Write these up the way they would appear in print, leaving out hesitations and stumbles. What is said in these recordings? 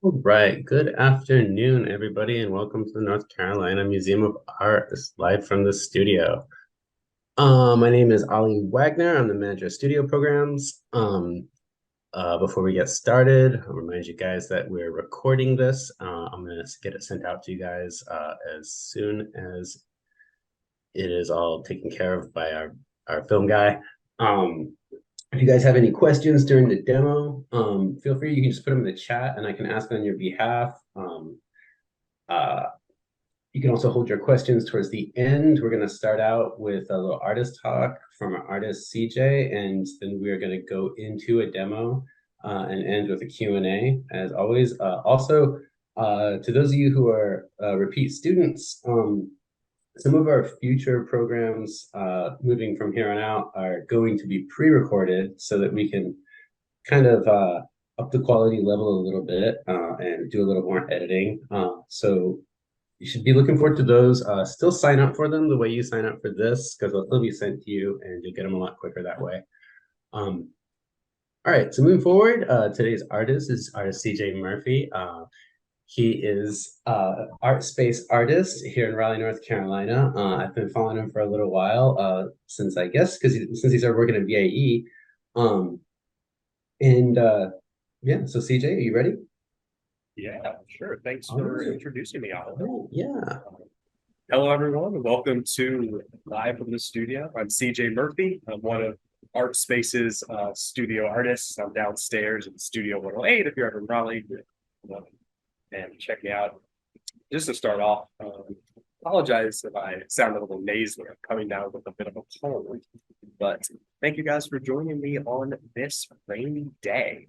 All right, good afternoon, everybody, and welcome to the North Carolina Museum of Art, live from the studio. My name is Ali Wagner. I'm the manager of studio programs. Before we get started, I'll remind you guys that we're recording this. I'm going to get it sent out to you guys as soon as it is all taken care of by our film guy. Um, if you guys have any questions during the demo, feel free. You can just put them in the chat, and I can ask on your behalf. Uh, you can also hold your questions towards the end. We're going to start out with a little artist talk from our artist CJ, and then we're going to go into a demo and end with a Q&A, as always. To those of you who are repeat students, some of our future programs moving from here on out are going to be pre-recorded so that we can kind of up the quality level a little bit and do a little more editing. So you should be looking forward to those. Still sign up for them the way you sign up for this, because they'll still be sent to you and you'll get them a lot quicker that way. Um, all right, so moving forward, today's artist is artist CJ Murphy. He is art space artist here in Raleigh, North Carolina. I've been following him for a little while, since I guess since he started working at VAE. Um, and yeah, so CJ, are you ready? Yeah, sure. Thanks All for right. introducing me, Oliver. Yeah. Hello, everyone, and welcome to Live from the Studio. I'm CJ Murphy. I'm one of Art Space's studio artists. I'm downstairs in Studio 108 if you're ever in Raleigh. And check me out. Just to start off, apologize if I sound a little nasally. I'm coming down with a bit of a cold, but thank you guys for joining me on this rainy day.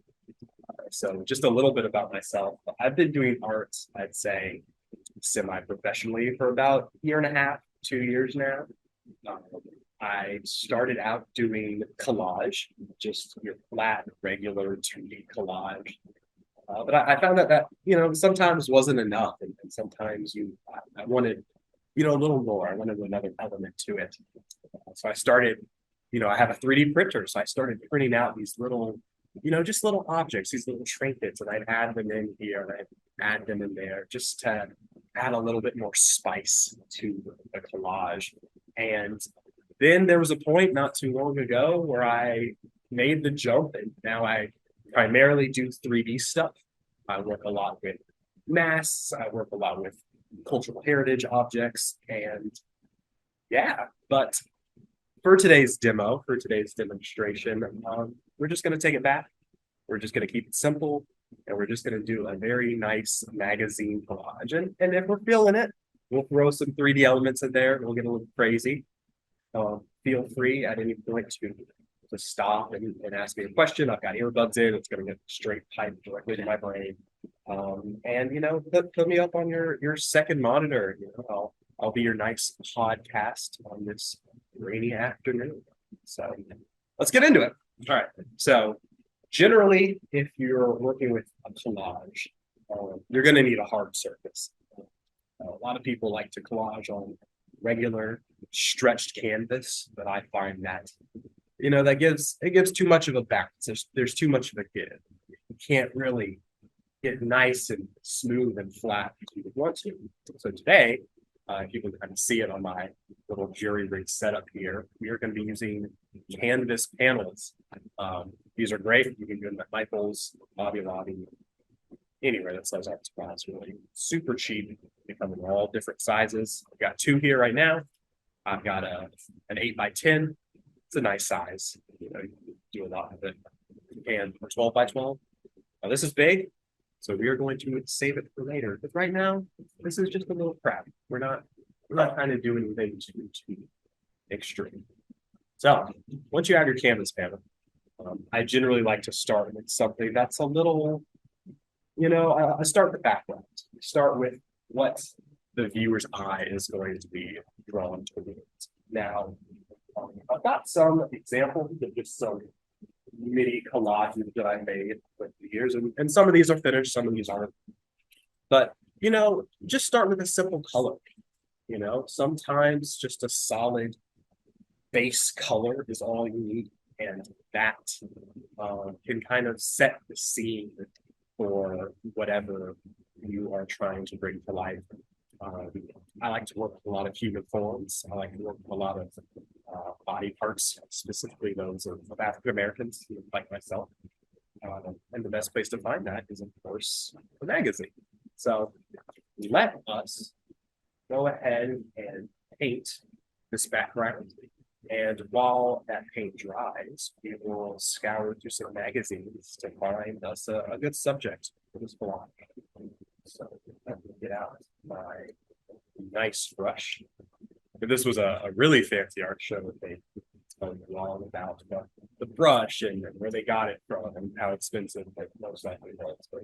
So just a little bit about myself. I've been doing art, I'd say, semi-professionally for about a year and a half, 2 years now. Um, I started out doing collage, just your flat, regular 2D collage. But I found that sometimes wasn't enough, and sometimes I wanted a little more. I wanted another element to it. So I started, I have a 3D printer, so I started printing out these little, just little objects, these little trinkets, and I'd add them in here, and I'd add them in there, just to add a little bit more spice to the collage. And then there was a point not too long ago where I made the jump, and now I primarily do 3D stuff. I work a lot with masks, I work a lot with cultural heritage objects, and yeah, but for today's demo, for today's demonstration, we're just going to take it back. We're just going to keep it simple, and we're just going to do a very nice magazine collage. And if we're feeling it, we'll throw some 3D elements in there. We'll get a little crazy. Feel free at any point to stop and ask me a question. I've got earbuds in. It's going to get straight piped directly to my brain. And put me up on your second monitor. I'll be your nice podcast on this rainy afternoon. So let's get into it. All right. So generally, if you're working with a collage, you're going to need a hard surface. A lot of people like to collage on regular stretched canvas, but I find that that gives too much of a balance. There's too much of a give. You can't really get nice and smooth and flat if you would want to. So today, if you can kind of see it on my little jury rig setup here, we are going to be using canvas panels. These are great. You can do them at Michael's, Hobby Lobby, anywhere that sells art supplies. Really super cheap. They come in all different sizes. I've got two here right now. I've got an 8x10. It's a nice size. You can do a lot of it. And a 12x12. Now this is big. So we are going to save it for later. But right now, this is just a little crap. We're not trying to do anything too extreme. So once you have your canvas panel, I generally like to start with something that's a little, I start with background. Start with what the viewer's eye is going to be drawn towards. Now, I've got some examples of just some mini collages that I made with the years, and some of these are finished, some of these aren't. But just start with a simple color. Sometimes just a solid base color is all you need, and that can kind of set the scene for whatever you are trying to bring to life. Um, I like to work with a lot of human forms. I like to work with a lot of body parts, specifically those of African Americans like myself. And the best place to find that is, of course, the magazine. So let us go ahead and paint this background. And while that paint dries, we will scour through some magazines to find us a good subject for this blog. So let me get out my nice brush. If this was a really fancy art show, they tell you all about the brush and where they got it from and how expensive it most likely was. But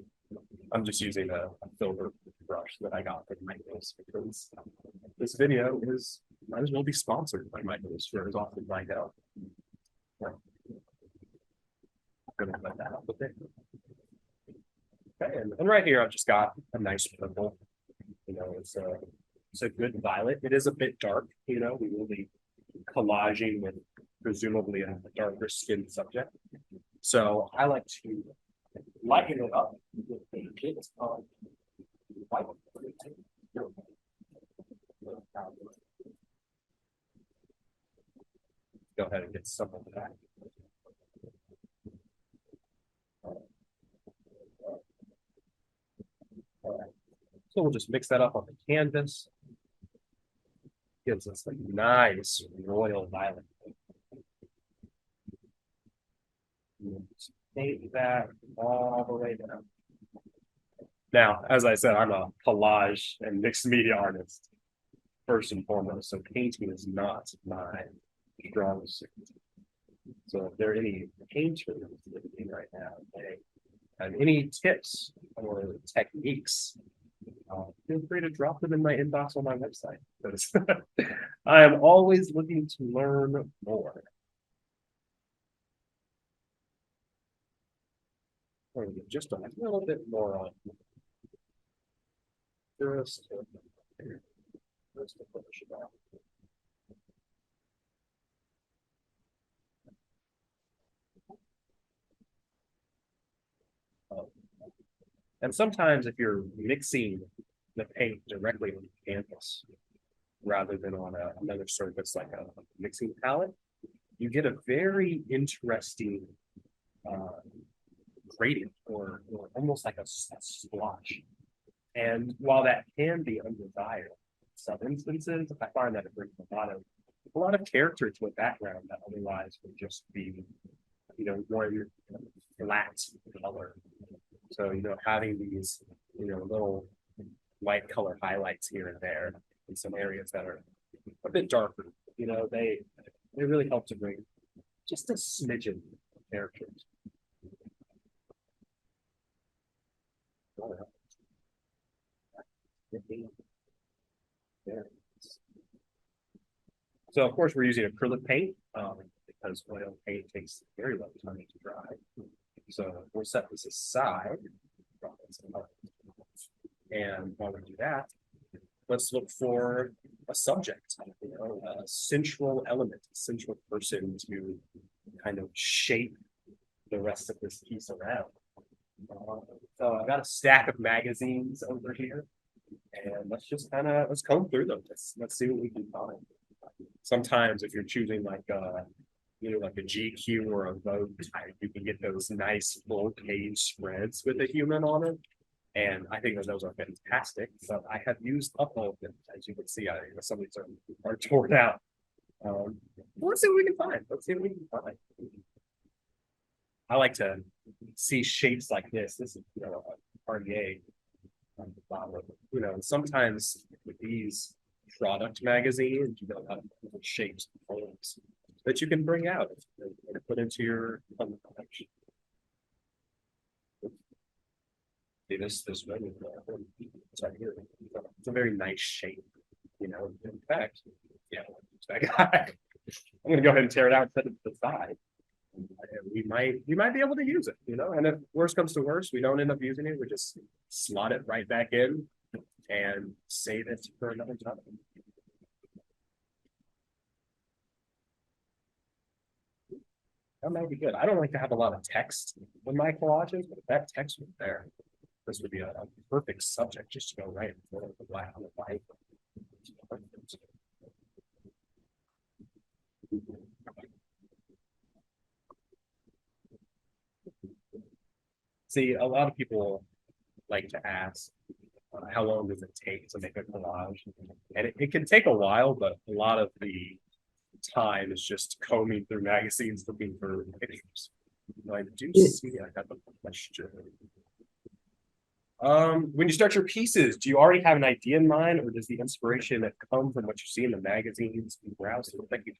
I'm just using a filbert brush that I got from Michaels because this video might as well be sponsored by Michaels for as often as I go. I'm gonna let that up a bit. Okay, and right here I've just got a nice purple. You know, it's a good violet. It is a bit dark. You know, we will be collaging with presumably a darker skin subject. So I like to lighten it up with a bit of white. Go ahead and get some of that. So we'll just mix that up on the canvas. Gives us a nice royal violet. Just paint that all the way down. Now, as I said, I'm a collage and mixed media artist, first and foremost, so painting is not my strong suit. So if there are any painters listening right now, they have any tips or techniques, feel free to drop them in my inbox on my website. Because I am always looking to learn more. Just a little bit more on just to finish it off. And sometimes if you're mixing the paint directly on the canvas rather than on another surface like a mixing palette, you get a very interesting gradient or almost like a splotch. And while that can be undesired in some instances, I find that it brings a lot of character to a background that otherwise would just be, you know, one flat color. So, you know, having these, you know, little light color highlights here and there in some areas that are a bit darker, you know, they really help to bring just a smidgen of character. So of course we're using acrylic paint because oil paint takes a very long time to dry. So we'll set this aside. And while we do that, let's look for a subject, you know, a central element, a central person to kind of shape the rest of this piece around. So I've got a stack of magazines over here, and let's comb through them. Let's see what we can find. Sometimes if you're choosing like you know, like a GQ or a Vogue type, you can get those nice full page spreads with a human on it. And I think that those are fantastic. So I have used up all of them. As you can see, some of these are torn out. Let's see what we can find. Let's see what we can find. I like to see shapes like this. This is, you know, a RDA on the bottom. You know, sometimes with these product magazines, you know, have different shapes and forms that you can bring out and put into your collection. See this right here. It's a very nice shape, you know. In fact, yeah, I'm gonna go ahead and tear it out and set it to the side. We might be able to use it, you know. And if worst comes to worst, we don't end up using it. We just slot it right back in and save it for another time. That might be good. I don't like to have a lot of text in my collages, but if that text was there, this would be a perfect subject just to go right in front of the black on the white. See, a lot of people like to ask, how long does it take to make a collage? And it can take a while, but a lot of the time is just combing through magazines looking for pictures. I do see I have a question. When you start your pieces, do you already have an idea in mind, or does the inspiration that come from what you see in the magazines and browse? Thank you,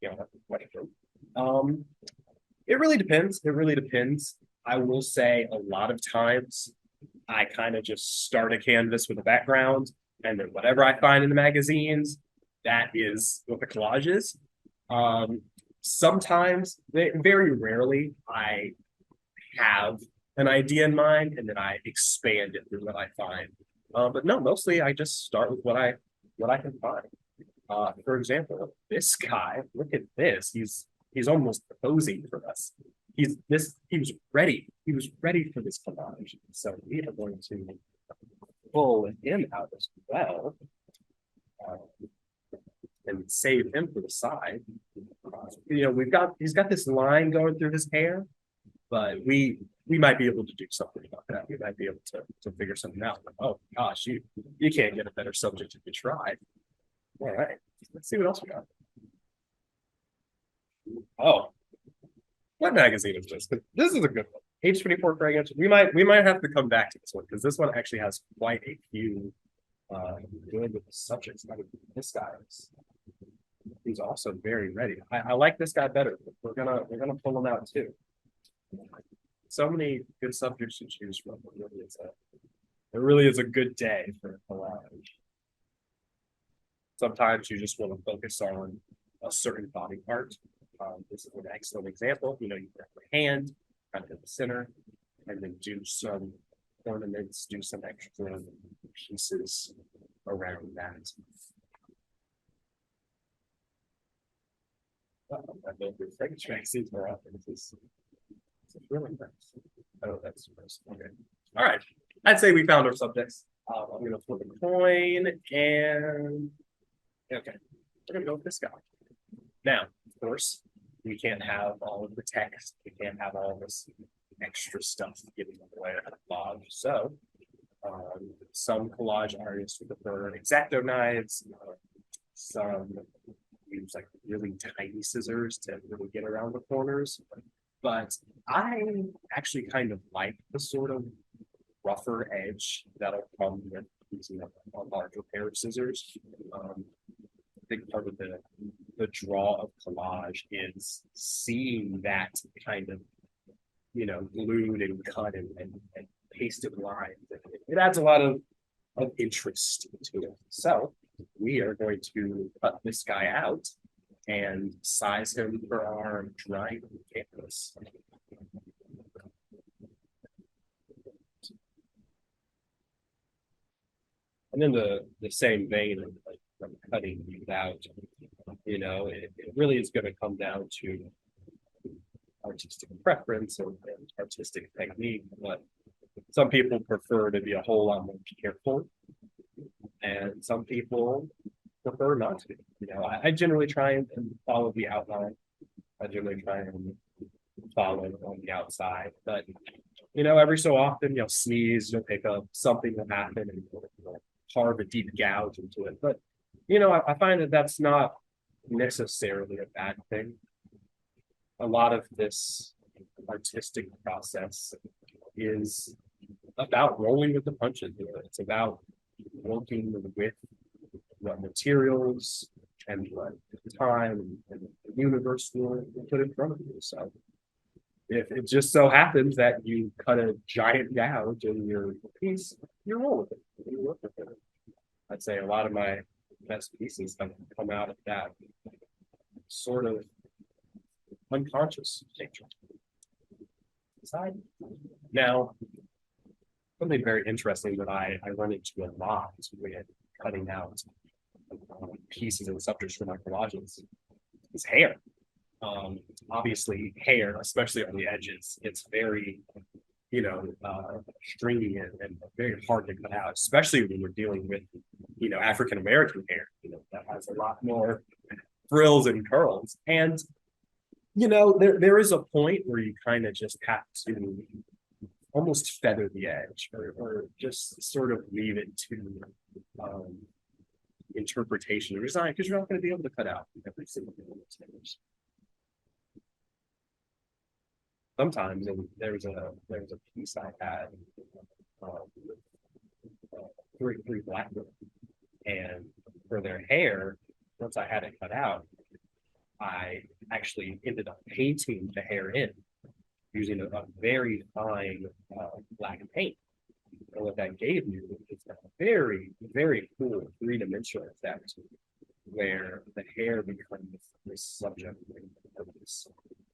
question. It really depends. It really depends. I will say a lot of times I kind of just start a canvas with a background, and then whatever I find in the magazines, that is what the collage is. Sometimes, very rarely, I have an idea in mind and then I expand it through what I find. But no, mostly I just start with what I can find. For example, this guy, look at this. He's almost posing for us. He was ready. He was ready for this collage. So we are going to pull him out as well. And save him for the side. He's got this line going through his hair, but we might be able to do something about that. We might be able to figure something out. Like, oh gosh, you can't get a better subject if you try. All right, let's see what else we got. Oh, what magazine is this? This is a good one. Age 24 fragrance. We might have to come back to this one because this one actually has quite a few good with the subjects. I mean, this guy he's also very ready. I like this guy better. We're gonna pull him out too. So many good subjects to choose from. It really is a good day for a collage. Sometimes you just want to focus on a certain body part. This is an excellent example. You have your hand kind of in the center, and then do some ornaments, do some extra pieces around that. I love your French magazines more often. This is really nice. Oh, that's nice. Okay. All right. I'd say we found our subjects. I'm going to flip a coin and okay, we're going to go with this guy. Now, of course, we can't have all of the text. We can't have all this extra stuff giving away a collage. So, some collage artists would prefer X-Acto knives. Some use like really tiny scissors to really get around the corners. But I actually kind of like the sort of rougher edge that'll come with using a larger pair of scissors. I think part of the draw of collage is seeing that kind of, glued and cut and pasted lines. It adds a lot of interest to it. So we are going to cut this guy out and size him for our drying canvas. And in the same vein of cutting these out, it really is going to come down to artistic preference and artistic technique. But some people prefer to be a whole lot more careful, and some people prefer not to. I generally try and follow the outline. I generally try and follow on the outside, but every so often you'll sneeze, you'll pick up, something will happen, and you'll carve a deep gouge into it. But I find that that's not necessarily a bad thing. A lot of this artistic process is about rolling with the punches. It's about working with what materials and what time and the universe will put in front of you. So if it just so happens that you cut a giant gouge in your piece, you roll with it. You work with it. I'd say a lot of my best pieces have come out of that sort of unconscious nature. Now, something very interesting that I run into a lot with cutting out pieces and subjects for my collages is hair. Obviously hair, especially on the edges, it's very, stringy and very hard to cut out, especially when we're dealing with, African American hair, that has a lot more frills and curls. And, there is a point where you kind of just have to almost feather the edge or just sort of leave it to um, interpretation of design because you're not going to be able to cut out every single thing in the image. Sometimes, and there's a piece I had um, three black women, and for their hair, once I had it cut out, I actually ended up painting the hair in using a very fine black paint. And what that gave me is a very, very cool three-dimensional effect where the hair becomes this subject of this.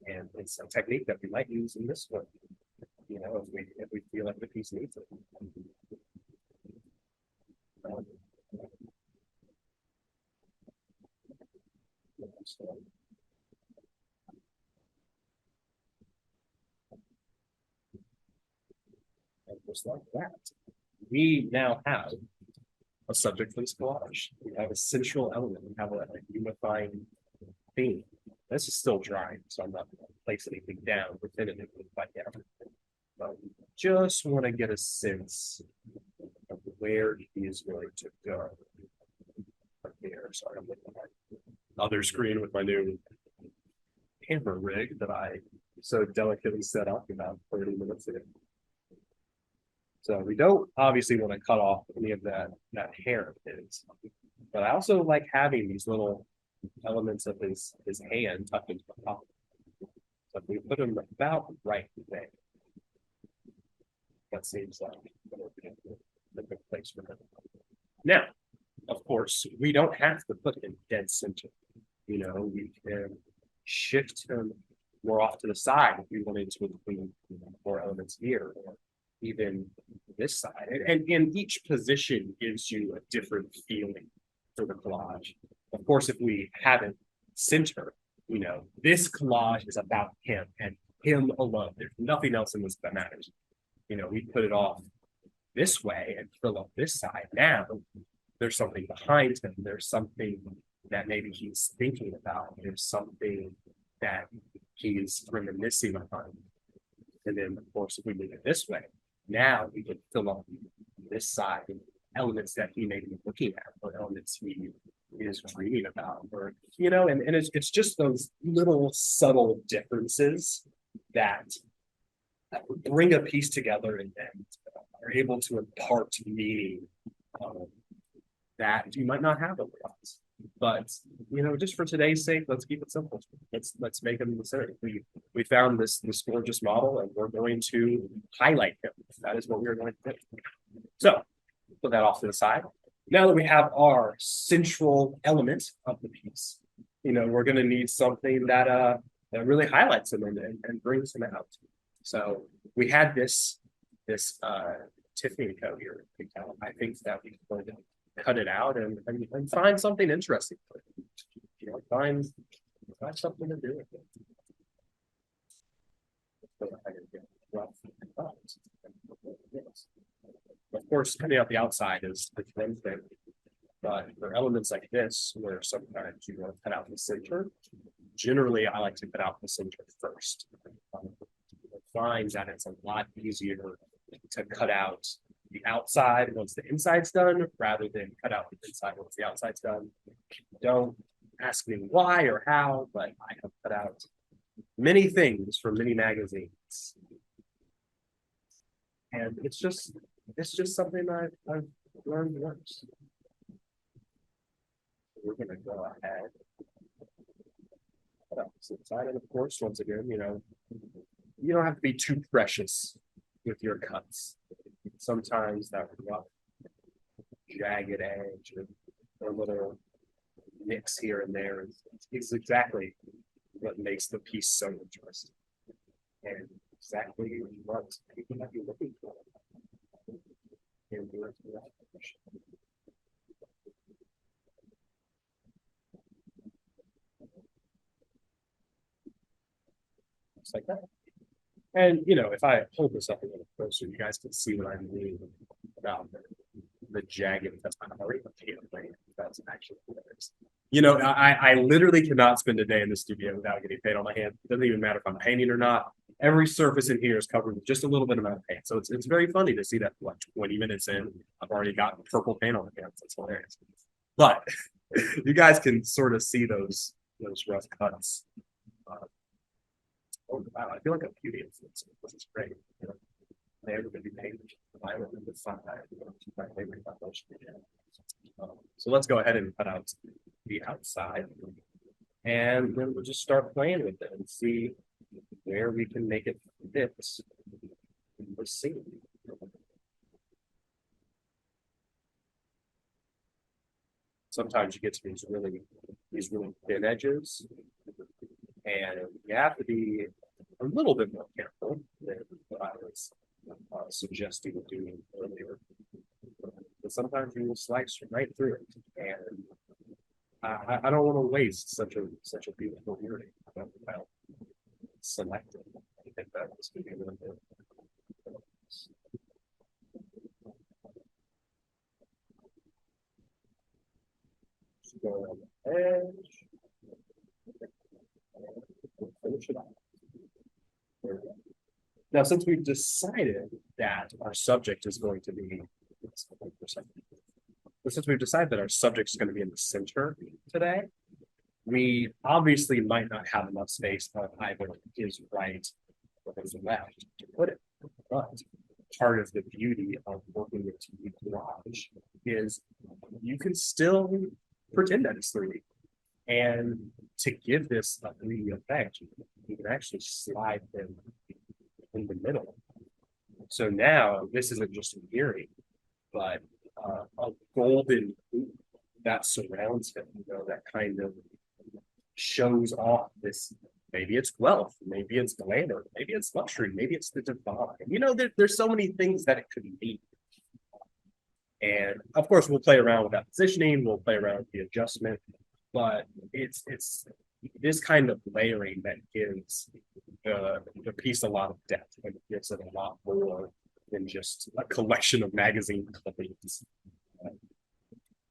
And it's a technique that we might use in this one, if we feel like the piece needs it. And just like that, we now have a subject for this collage. We have a central element. We have a unifying theme. This is still drying, so I'm not going to place anything down within it quite yet. But just want to get a sense of where he is going to go from here. Sorry, I'm looking at the other screen with my new camera rig that I so delicately set up about 30 minutes ago. So we don't obviously want to cut off any of that hair of his, but I also like having these little elements of his hand tucked into the pocket. So if we put him about right there, that seems like a good place for him. Now, of course, we don't have to put him dead center. We can shift him more off to the side if we wanted to include more elements here, or even this side. And each position gives you a different feeling for the collage. Of course, if we have it center, this collage is about him and him alone. There's nothing else in this that matters. We put it off this way and fill up this side. Now there's something behind him. There's something that maybe he's thinking about. There's something that he's reminiscing upon. And then, of course, if we move it this way, now we can fill up this side with elements that he may be looking at, or elements he is dreaming about, or and it's just those little subtle differences that bring a piece together and are able to impart meaning that you might not have otherwise. But just for today's sake, let's keep it simple. Let's make him the center. We found this gorgeous model, and we're going to highlight him. That is what we're going to do. So put that off to the side. Now that we have our central element of the piece, we're going to need something that really highlights him and brings him out. So we had this Tiffany coat here. I think that we're going to cut it out and find something interesting. Find something to do with it. Of course, coming out the outside is one thing, but for elements like this, where sometimes you want to cut out the center, generally I like to cut out the center first. Find that it's a lot easier to cut out the outside once the inside's done, rather than cut out the inside once the outside's done. Don't ask me why or how, but I have cut out many things from many magazines, and it's just something I've learned once. We're gonna go ahead. Cut out this inside, and of course, once again, you don't have to be too precious with your cuts. Sometimes that rough, jagged edge or little nicks here and there is exactly what makes the piece so interesting, and exactly what people might be looking for in your direction. just like that. And if I hold this up a little closer, you guys can see what I mean about the jagged. That's not already that's actually hilarious. I literally cannot spend a day in the studio without getting paint on my hand. It doesn't even matter if I'm painting or not. Every surface in here is covered with just a little bit amount of paint. So it's very funny to see that like 20 minutes in, I've already got purple paint on my hands. That's hilarious. But you guys can sort of see those rough cuts. Oh wow, I feel like a beauty influencer. This is great. They ever going to be painted. I remember fun. My favorite so let's go ahead and cut out the outside, and then we'll just start playing with it and see where we can make it fit in the scene. Sometimes you get to these really thin edges, and you have to be a little bit more careful than what I was suggesting doing earlier. But sometimes you will slice right through it, and I don't want to waste such a beautiful beauty. I'll select it. I think that was going to be a little bit. Just go around the edge. Finish it off. Now, since we've decided that our subject is going to be, since we've decided that our subject is going to be in the center today, we obviously might not have enough space on either his right or his left to put it. But part of the beauty of working with 2D collage is you can still pretend that it's 3D. And to give this a 3D effect, you can actually slide them in the middle. So now this isn't just an earring, but a golden hoop that surrounds him, that kind of shows off this. Maybe it's wealth, maybe it's glamour, maybe it's luxury, maybe it's the divine. There's so many things that it could be. And of course, we'll play around with that positioning, we'll play around with the adjustment, but it's this kind of layering that gives the piece a lot of depth, and it gives it a lot more than just a collection of magazine clippings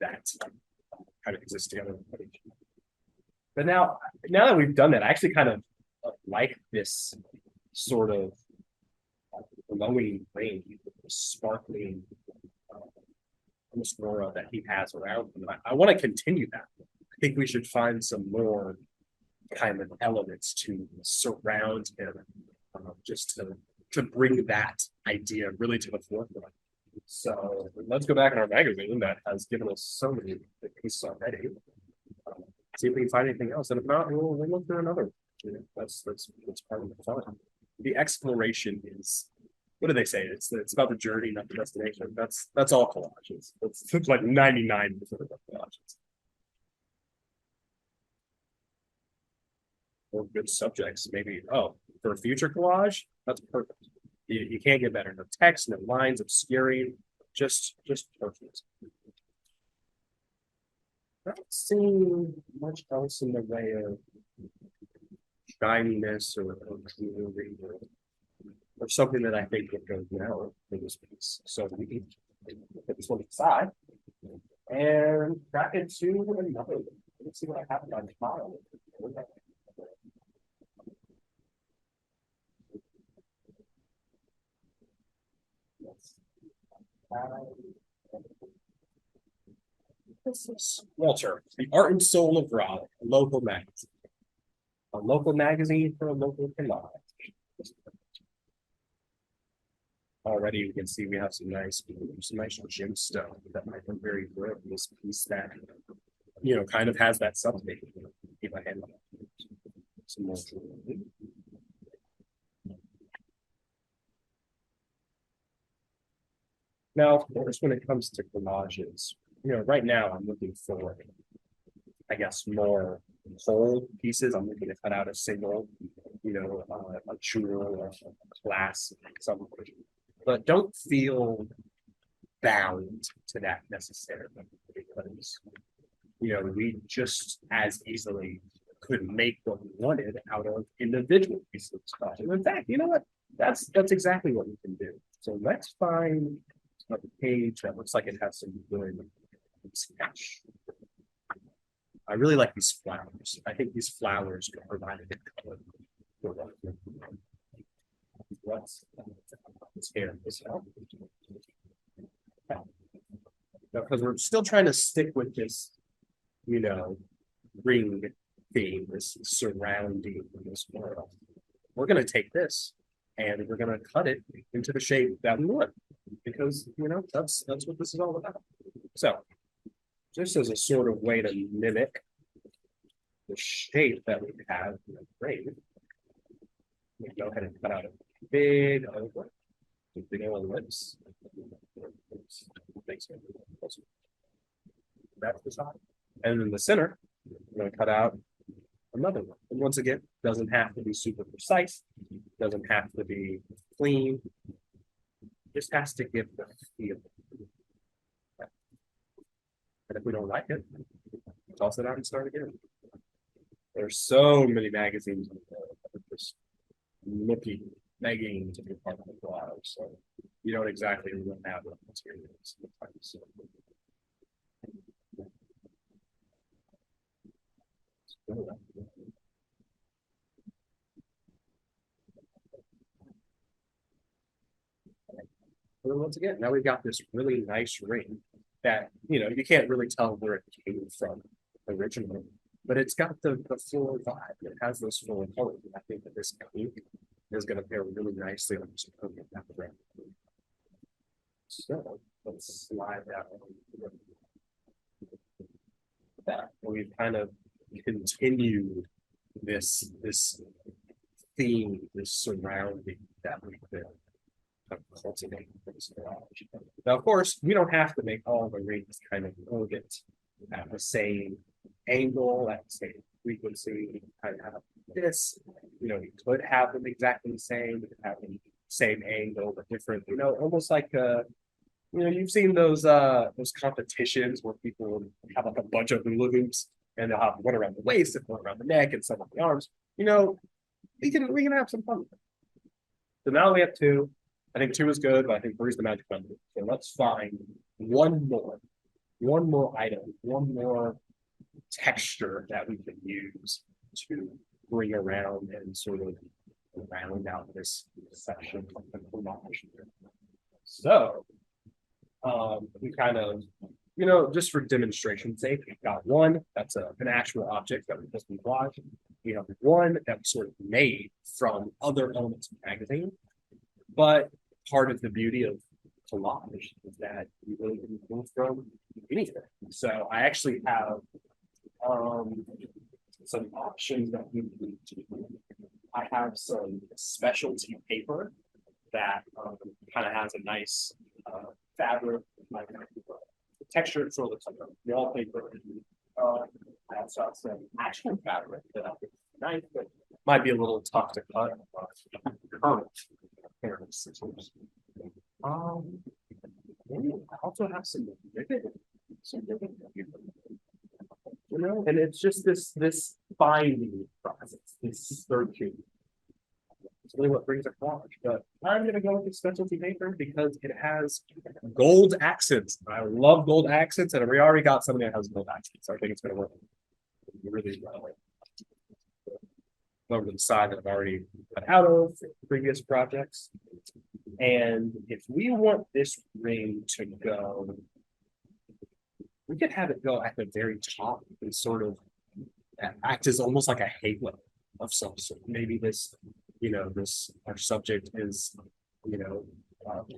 that kind of exist together. But now that we've done that, I actually kind of like this sort of glowing rain, sparkling aura that he has around him. I want to continue that. I think we should find some more kind of elements to surround him, just to bring that idea really to the forefront. So let's go back in our magazine that has given us so many pieces already. See if we can find anything else, and if not, we'll look for another. That's part of the fun. The exploration is, what do they say? It's about the journey, not the destination. That's all collages. It's like 99% of collages. Or good subjects, maybe. Oh, for a future collage, that's perfect. You can't get better. No text, no lines, obscuring, just perfect. Not seeing much else in the way of shininess or jewelry or something that I think would go well for this piece. So we put this one aside and crack it to another. Let's see what I have on tomorrow. This is Walter, the Art and Soul of Raleigh, a local magazine. A local magazine for a local collage. Already you can see we have some nice gemstone that might look very good in this piece that kind of has that something. Keep my hand on some more jewelry. Now, of course, when it comes to collages, right now I'm looking for, I guess, more whole pieces. I'm looking to cut out a single, a jewel or a class, something. But don't feel bound to that necessarily, because we just as easily could make what we wanted out of individual pieces of stuff. And in fact, you know what? That's exactly what we can do. So let's find a page that looks like it has some good sketch. I really like these flowers. I think these flowers can provide a good color for what's here. Because we're still trying to stick with this, ring theme, this surrounding this world. We're going to take this and we're going to cut it into the shape that we want, because that's what this is all about. So just as a sort of way to mimic the shape that we have in the grave, we go ahead and cut out a big ellipse. That's the side. And in the center, we're going to cut out another one. And once again, doesn't have to be super precise, doesn't have to be clean, just has to give the feel. And if we don't like it, toss it out and start again. There's so many magazines that are just looking, begging to be part of the blog. So you don't exactly have the materials. Once again, now we've got this really nice ring that you can't really tell where it came from originally, but it's got the floral vibe. It has those floral colors. I think that this ink is going to pair really nicely on this background. So let's slide that on. That we've kind of continued this theme, this surrounding that we've been cultivating for this garage. Now, of course, we don't have to make all the rings kind of orbit at the same angle, at the same frequency. We kind of have this, you could have them exactly the same, you could have them same angle, but different, almost like you've seen those competitions where people have like a bunch of hula hoops and they'll have one around the waist and one around the neck and some on the arms. We can have some fun with it. So now we have two. I think two is good, but I think three is the magic number. So let's find one more item, one more texture that we can use to bring around and sort of round out this section of the collage. So we kind of, just for demonstration's sake, we've got one that's an actual object that we just collaged. We have one that's sort of made from other elements of the magazine. But part of the beauty of collage is that you really can move from anything. So I actually have some options that we can do. I have some specialty paper that kind of has a nice fabric, like texture. It sort of looks like a wallpaper. That's some actual fabric that I think is nice, but might be a little tough to cut. I also have some ribbon, and it's just this binding process, this searching. It's really what brings a collage. But I'm gonna go with the specialty paper because it has gold accents. I love gold accents, and we already got something that has gold accents, so I think it's gonna work really well. Over to the side that I've already cut out of previous projects. And if we want this ring to go, we could have it go at the very top and sort of act as almost like a halo of some sort. Maybe this, our subject is,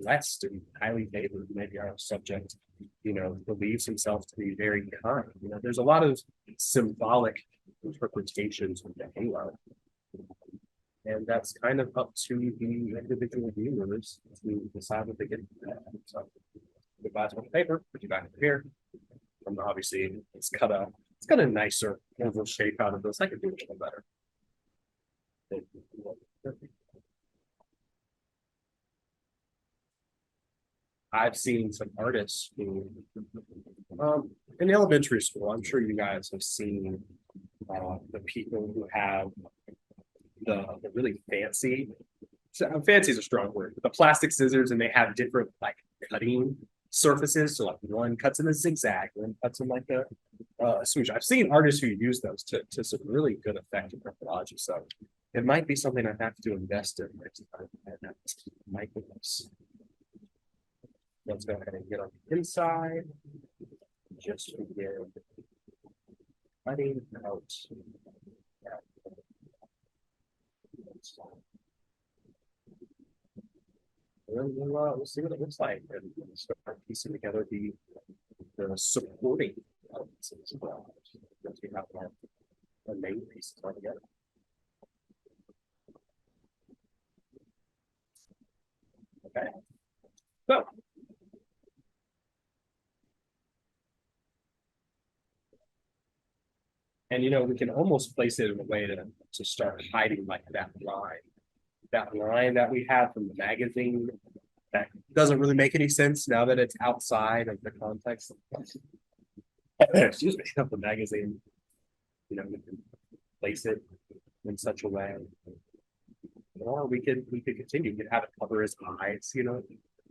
blessed and highly favored. Maybe our subject, believes himself to be very kind. There's a lot of symbolic interpretations of the halo. And that's kind of up to the individual viewers to decide what they get. So, goodbye to the paper, put you back here. And obviously, it's got a nicer oval shape out of this. I could do it a little better. I've seen some artists who, in elementary school, I'm sure you guys have seen the people who have the really fancy, so fancy is a strong word, but the plastic scissors, and they have different like cutting surfaces. So like one cuts in a zigzag, one cuts in like a swoosh. I've seen artists who use those to some really good effect in methodology. So it might be something I have to invest in next time. My goodness. Let's go ahead and get on the inside. Just begin cutting out. We'll see what it looks like and start piecing together the supporting elements as well. Once we have our main pieces all together. Okay. So and we can almost place it in a way to start hiding like that line that we have from the magazine that doesn't really make any sense now that it's outside of the context excuse me, of the magazine. We can place it in such a way. Or we could continue. We could have it cover his eyes,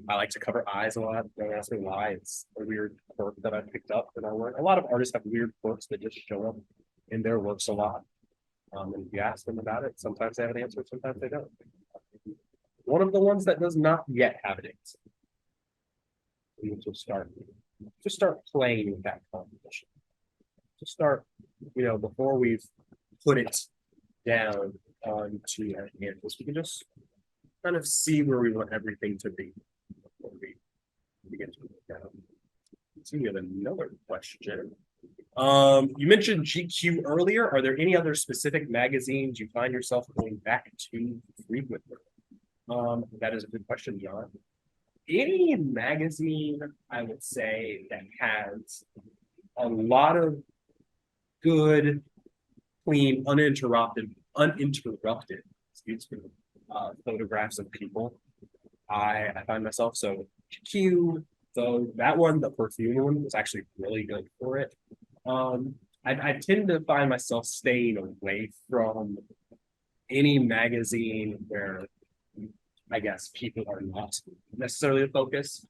I like to cover eyes a lot. Don't ask me why. It's a weird quirk that I picked up in our work. A lot of artists have weird quirks that just show up in their works a lot. And if you ask them about it, sometimes they have an answer, sometimes they don't. One of the ones that does not yet have an answer. We will start playing with that composition. Just start, before we've put it down onto our canvas, we can just kind of see where we want everything to be before we begin to put it down. So we have another question. You mentioned GQ earlier. Are there any other specific magazines you find yourself going back to frequently? That is a good question, John. Any magazine, I would say, that has a lot of good, clean, uninterrupted, excuse me, photographs of people. I find myself so GQ. So that one, the perfume one, was actually really good for it. I tend to find myself staying away from any magazine where I guess people are not necessarily the focus.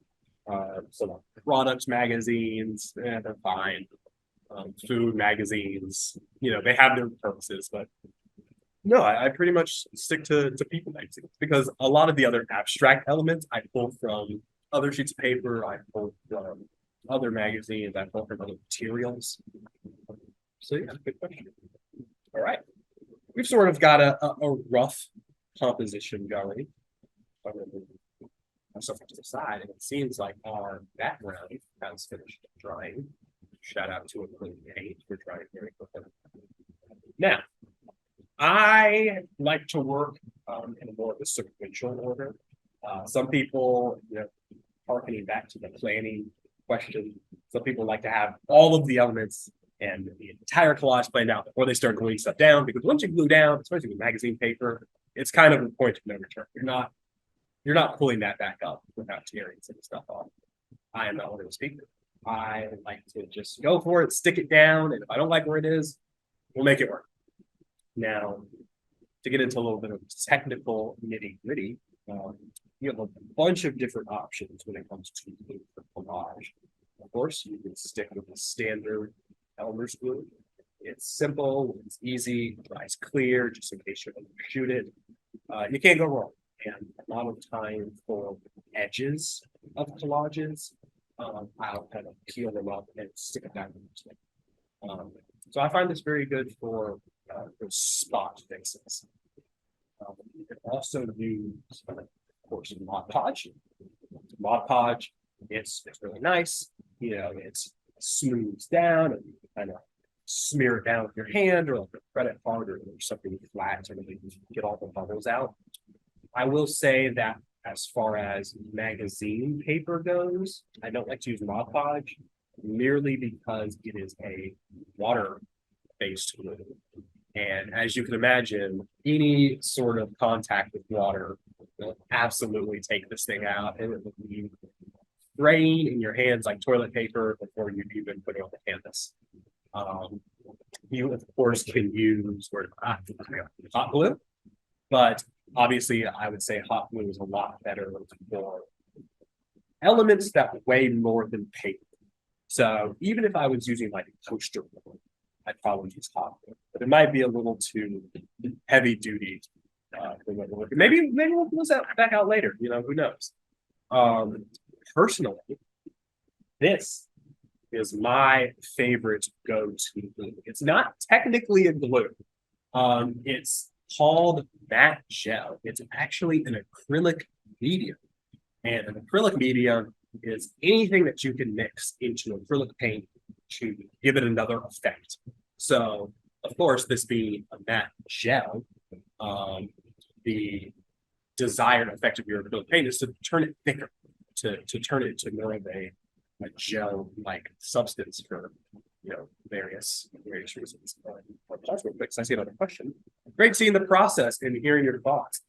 So like product magazines, they're fine. Food magazines, they have their purposes, but no, I pretty much stick to people magazines because a lot of the other abstract elements I pull from other sheets of paper, I pull from other magazines, I pull from other materials. So yeah, good question. All right. We've sort of got a rough composition going. I'm going to move myself to the side, and it seems like our background has finished drying. Shout out to acrylic paint for drying very quickly. Now, I like to work in a more of a sequential order. Some people, harkening back to the planning question, some people like to have all of the elements and the entire collage planned out before they start gluing stuff down, because once you glue down, especially with magazine paper, it's kind of a point of no return. You're not pulling that back up without tearing some stuff off. I am not one of those people. I like to just go for it, stick it down, and if I don't like where it is, we'll make it work. Now, to get into a little bit of technical nitty-gritty, you have a bunch of different options when it comes to collage. Of course, you can stick with the standard Elmer's glue. It's simple, it's easy, it dries clear, just in case you're going to shoot it. You can't go wrong. And a lot of time for edges of collages, I'll kind of peel them up and stick it down. So I find this very good for spot fixes. You can also use, of course, Mod Podge. Mod Podge, it's really nice. It smooths down and you can kind of smear it down with your hand or like a credit card or something flat to really get all the bubbles out. I will say that as far as magazine paper goes, I don't like to use Mod Podge merely because it is a water-based glue. And as you can imagine, any sort of contact with water will absolutely take this thing out, and it will be spraying in your hands like toilet paper before you even put it on the canvas. You of course can use hot glue, but obviously I would say hot glue is a lot better for elements that weigh more than paper. So even if I was using like a poster board, I'd probably use hot glue, but it might be a little too heavy duty. Maybe we'll close that back out later. You know, who knows? Um, Personally, this is my favorite go-to glue. It's not technically a glue. It's called matte gel. It's actually an acrylic medium. And an acrylic medium is anything that you can mix into acrylic paint to give it another effect. So, of course, this being a matte gel, the desired effect of your acrylic paint is to turn it thicker, to turn it into more of a gel-like substance for various reasons. Pause real quick, because I see another question. Great seeing the process and hearing your thoughts.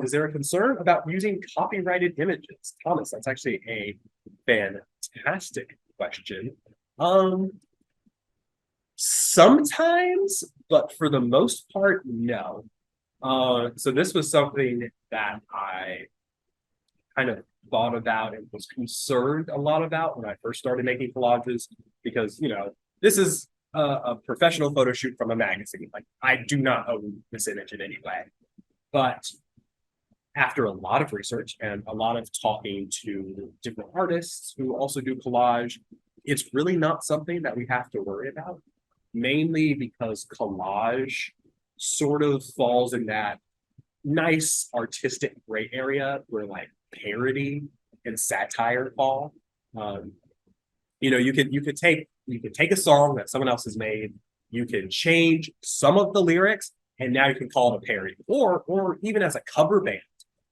Is there a concern about using copyrighted images? Thomas, that's actually a fantastic question. Sometimes, but for the most part, no. So this was something that I kind of thought about and was concerned a lot about when I first started making collages, because this is a professional photo shoot from a magazine. Like, I do not own this image in any way, but after a lot of research and a lot of talking to different artists who also do collage, it's really not something that we have to worry about, mainly because collage sort of falls in that nice artistic gray area where like parody and satire fall. You could take a song that someone else has made, you can change some of the lyrics, and now you can call it a parody. Or even as a cover band,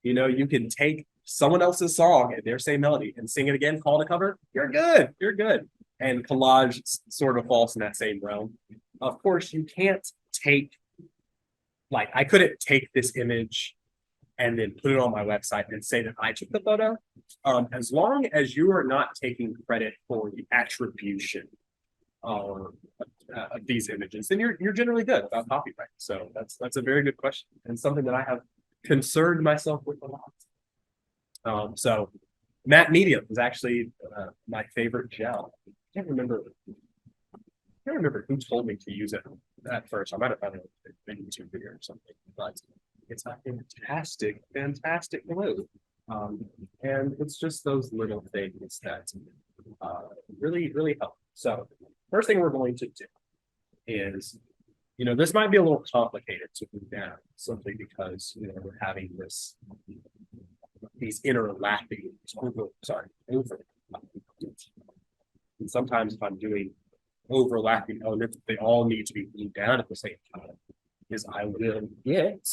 you can take someone else's song and their same melody and sing it again, call it a cover. You're good. You're good. And collage sort of falls in that same realm. Of course, you can't take, like, I couldn't take this image and then put it on my website and say that I took the photo. As long as you are not taking credit for the attribution of these images, then you're generally good about copyright. So that's a very good question, and something that I have concerned myself with a lot. So matte medium is actually my favorite gel. I can't remember who told me to use it at first. I might have found it in a YouTube video or something, but it's a fantastic glue. And it's just those little things that really help. So first thing we're going to do is, this might be a little complicated to do down, simply because we're having these interlapping over. And sometimes if I'm doing overlapping elements, they all need to be glued down at the same time, is I will get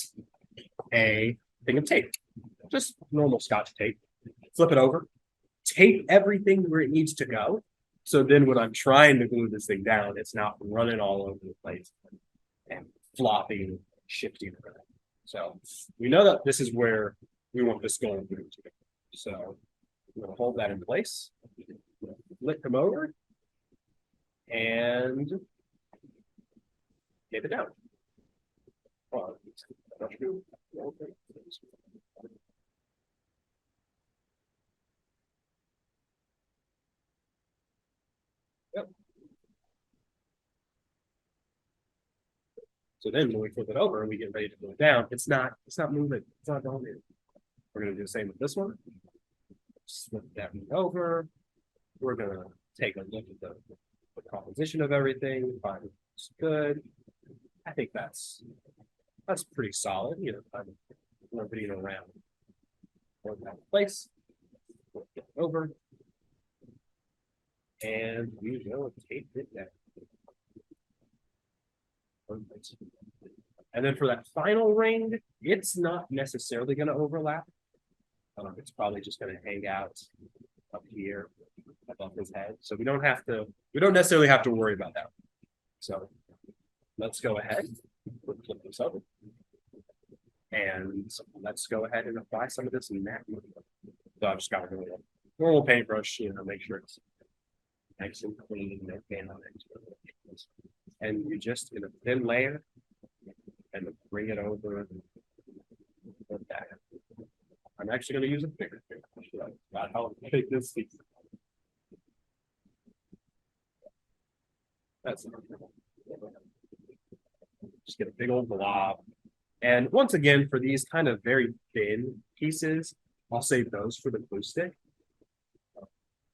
a thing of tape, just normal Scotch tape, flip it over, tape everything where it needs to go. So then when I'm trying to glue this thing down, it's not running all over the place and flopping, shifting around. So we know that this is where we want this going through to go. So we're going to hold that in place, flip them over, and tape it down. Yep. So then when we flip it over and we get ready to glue it down, it's not moving, it's not going in. We're gonna do the same with this one. Flip that over. We're gonna take a look at the composition of everything, find it's good. I think that's pretty solid. I'm orbiting around. Hold that in place. Flip it over. And we will tape it down. And then for that final ring, it's not necessarily going to overlap. It's probably just going to hang out up here above his head. So we don't necessarily have to worry about that. So let's go ahead, flip this over. And let's go ahead and apply some of this matte. So I've just got a normal paintbrush, make sure it's nice and clean, no damage. And you just in a thin layer and bring it over like that. I'm actually going to use a bigger finger. About how big this is. That's just get a big old blob. And once again, for these kind of very thin pieces, I'll save those for the glue stick.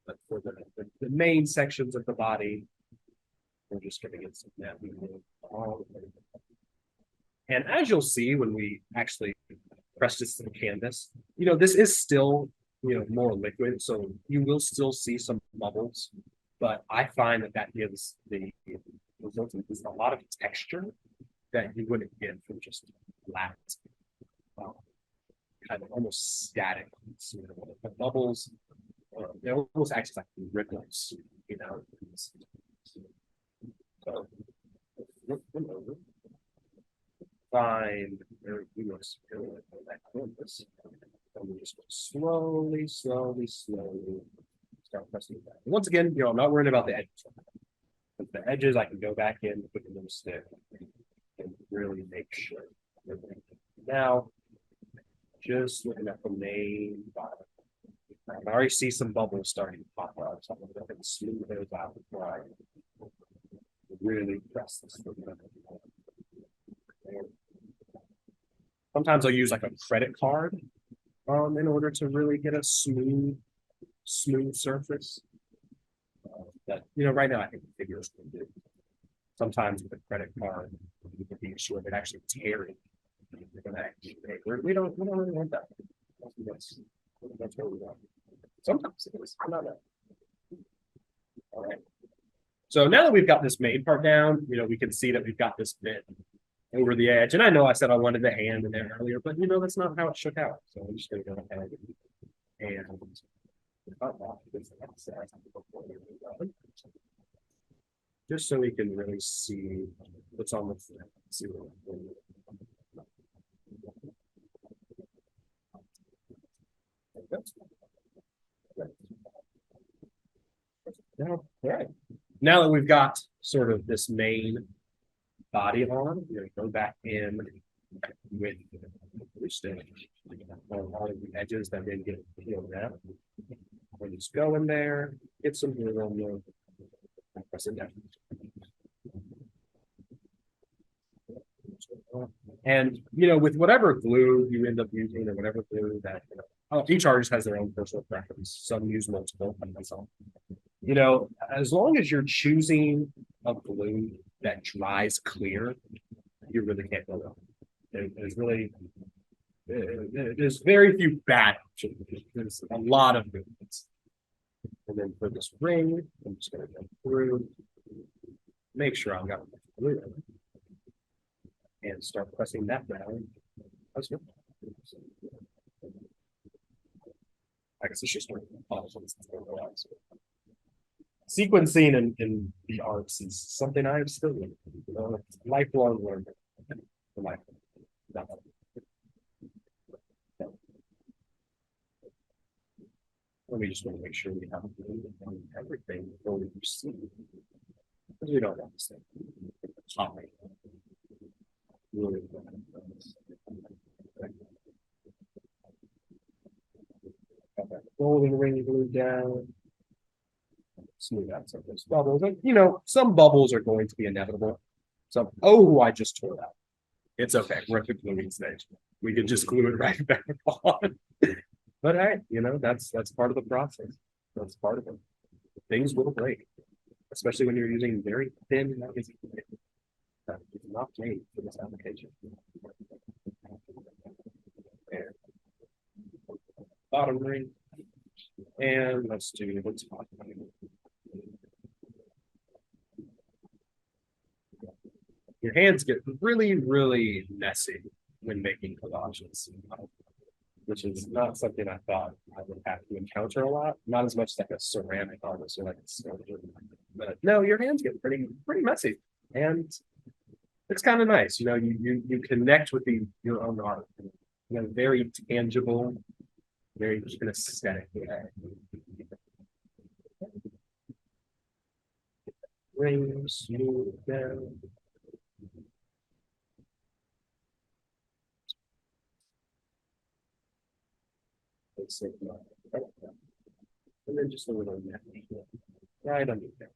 But for the main sections of the body, we're just going to get some that we move all the way. And as you'll see when we actually press this to the canvas, this is still, more liquid. So you will still see some bubbles, but I find that gives the result is a lot of texture that you wouldn't get from just flat, kind of almost static. The bubbles, they almost act like ripples, So, find where we must go that canvas. And we just go slowly start pressing it back. And once again, I'm not worried about the edges. But the edges, I can go back in with a little stick and really make sure. Now, just looking at the main bottom. I already see some bubbles starting to pop out, so I'm going to go ahead and smooth those out before I really press this. Sometimes I'll use like a credit card in order to really get a smooth surface. That right now I think the figures can do. Sometimes with a credit card, you can be sure that actually tearing. We don't really want that. That's what we want. Sometimes it is not that. All right. So now that we've got this main part down, we can see that we've got this bit over the edge. And I know I said I wanted the hand in there earlier, but that's not how it shook out. So I'm just going to go ahead and just so we can really see what's on the front. See what all right. Now that we've got sort of this main body on, we're going to go back in with the glue stick on all of the edges that didn't get peeled out. We'll just go in there, get some glue on there, and press it down. And with whatever glue you end up using, or whatever glue that each artist has their own personal preference. Some use multiple, and that's all. As long as you're choosing a glue that dries clear, you really can't go wrong. There's very few bad options. There's a lot of good ones. And then for this ring, I'm just going to go through, make sure I've got enough glue and start pressing that down. That's good. I guess it's just sequencing in the arts is something I am still learning. Lifelong learning. We just want to make sure we have everything before we proceed, because we don't want this thing popping. Really got that rolling ring glued down. Smooth out some of those bubbles. And, some bubbles are going to be inevitable. I just tore that. It's okay. We're at the gluing stage. We can just glue it right back on. But hey, that's part of the process. That's part of it. Things will break, especially when you're using very thin magazine. It's not made for this application. And bottom ring. And let's do the top ring. Your hands get really, really messy when making collages, which is not something I thought I would have to encounter a lot. Not as much like a ceramic artist or like a sculptor, but no, your hands get pretty messy, and it's kind of nice. You connect with your own art in a very tangible, very aesthetic way. Ring smooth down. And then just a little net right under there.